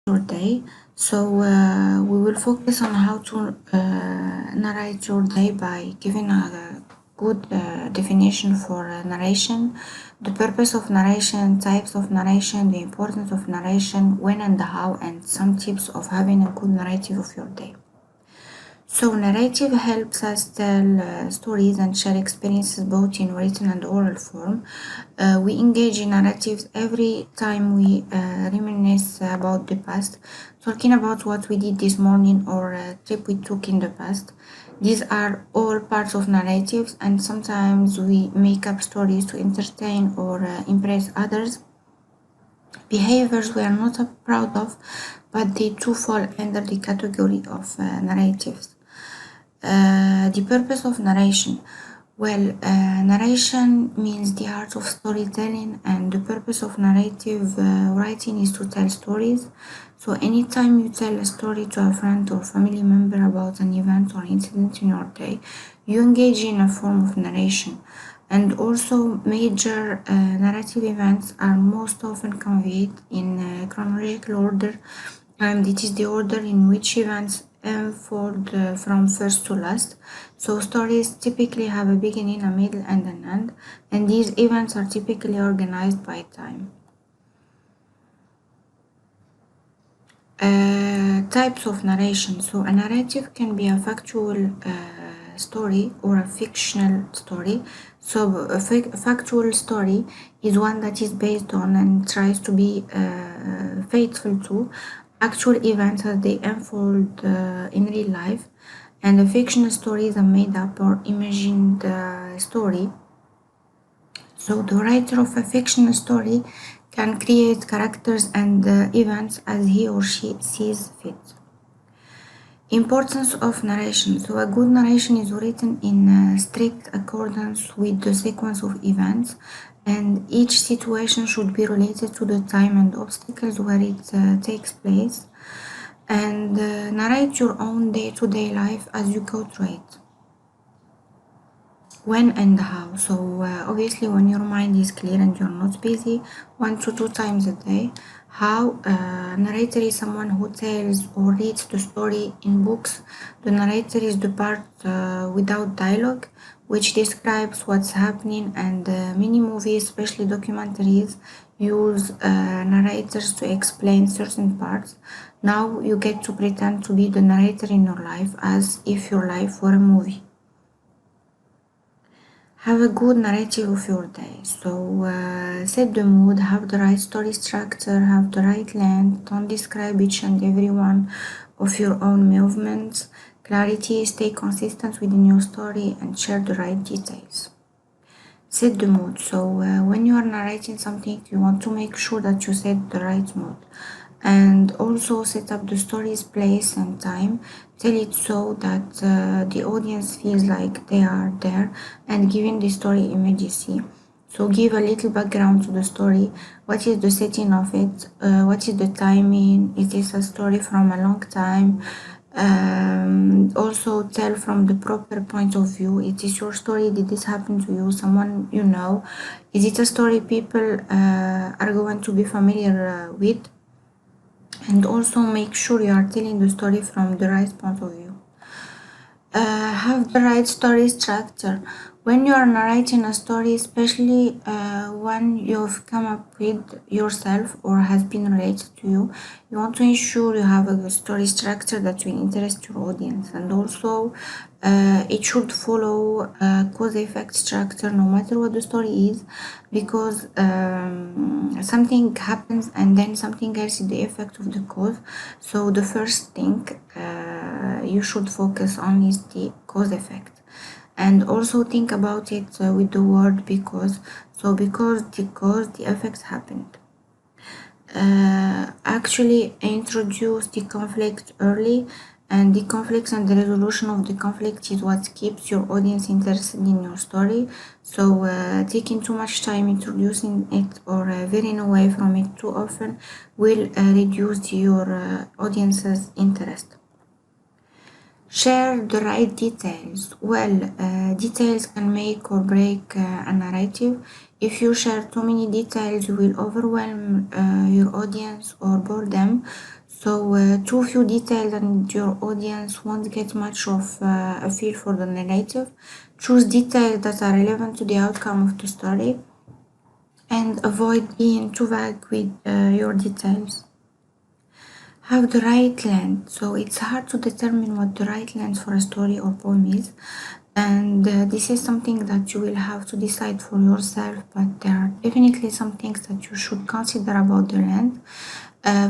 your day. So we will focus on how to narrate your day by giving a good definition for narration, the purpose of narration, types of narration, the importance of narration, when and how, and some tips of having a good narrative of your day. So narrative helps us tell stories and share experiences both in written and oral form. We engage in narratives every time we reminisce about the past, talking about what we did this morning or a trip we took in the past. These are all parts of narratives, and sometimes we make up stories to entertain or impress others. Behaviors we are not proud of, but they too fall under the category of narratives. The purpose of narration. Well, narration means the art of storytelling, and the purpose of narrative writing is to tell stories. So, anytime you tell a story to a friend or family member about an event or incident in your day, you engage in a form of narration. And also, major narrative events are most often conveyed in chronological order, and it is the order in which events unfold from first to last. So stories typically have a beginning, a middle, and an end, and these events are typically organized by time. Types of narration. So a narrative can be a factual story or a fictional story. So a factual story is one that is based on and tries to be faithful to actual events as they unfold in real life, and a fictional story is a made up or imagined story. So the writer of a fictional story can create characters and events as he or she sees fit. Importance of narration. So a good narration is written in strict accordance with the sequence of events, and each situation should be related to the time and obstacles where it takes place, and narrate your own day-to-day life as you go through it. When and how. So obviously when your mind is clear and you're not busy 1 to 2 times a day. How. Narrator is someone who tells or reads the story in books. The narrator is the part without dialogue, which describes what's happening, and many movies, especially documentaries, use narrators to explain certain parts. Now you get to pretend to be the narrator in your life as if your life were a movie. Have a good narrative of your day. So set the mood, have the right story structure, have the right length, don't describe each and every one of your own movements. Clarity, stay consistent within your story, and share the right details. Set the mood. So when you are narrating something, you want to make sure that you set the right mood. And also set up the story's place and time. Tell it so that the audience feels like they are there, and giving the story immediacy. So give a little background to the story. What is the setting of it? What is the timing? Is this a story from a long time? Also tell from the proper point of view. It is your story. Did this happen to you? Someone you know? Is it a story people are going to be familiar with? And also make sure you are telling the story from the right point of view. Have the right story structure. When you are narrating a story, especially one you've come up with yourself or has been related to you, you want to ensure you have a story structure that will interest your audience. And also it should follow a cause-effect structure no matter what the story is, because something happens and then something else is the effect of the cause. So the first thing you should focus on is the cause effect, and also think about it with the word because. So because the effects happened. Actually introduce the conflict early, and the conflicts and the resolution of the conflict is what keeps your audience interested in your story. So taking too much time introducing it or veering away from it too often will reduce your audience's interest. Share the right details. Well, details can make or break a narrative. If you share too many details, you will overwhelm your audience or bore them. So too few details and your audience won't get much of a feel for the narrative. Choose details that are relevant to the outcome of the story and avoid being too vague with your details. Have the right length. So it's hard to determine what the right length for a story or poem is, and this is something that you will have to decide for yourself, but there are definitely some things that you should consider about the length.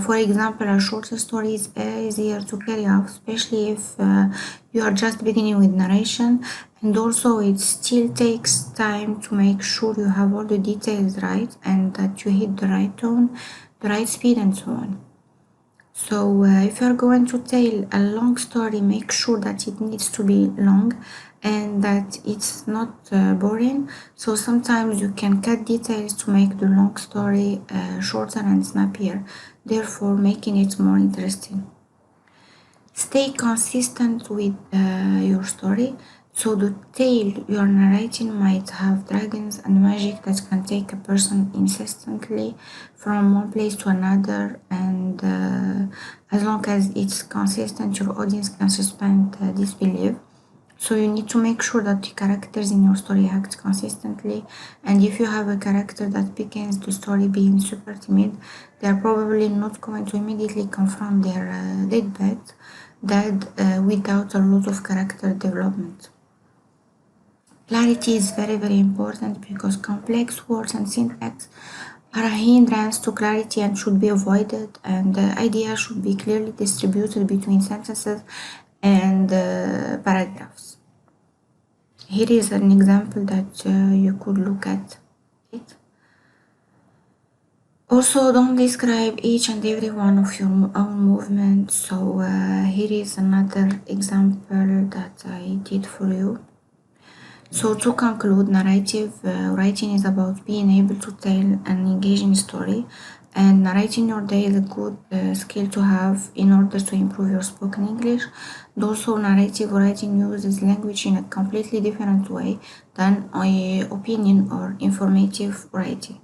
For example, a shorter story is easier to carry out, especially if you are just beginning with narration, and also it still takes time to make sure you have all the details right and that you hit the right tone, the right speed, and so on. So if you're going to tell a long story, make sure that it needs to be long and that it's not boring. So sometimes you can cut details to make the long story shorter and snappier, therefore making it more interesting. Stay consistent with your story. So the tale you are narrating might have dragons and magic that can take a person incessantly from one place to another, and as long as it's consistent, your audience can suspend disbelief. So you need to make sure that the characters in your story act consistently, and if you have a character that begins the story being super timid, they're probably not going to immediately confront their dad without a lot of character development. Clarity is very important because complex words and syntax are a hindrance to clarity and should be avoided, and the ideas should be clearly distributed between sentences and paragraphs. Here is an example that you could look at it. Also, don't describe each and every one of your own movements. So here is another example that I did for you. So to conclude, narrative writing is about being able to tell an engaging story, and narrating your day is a good skill to have in order to improve your spoken English. And also, narrative writing uses language in a completely different way than opinion or informative writing.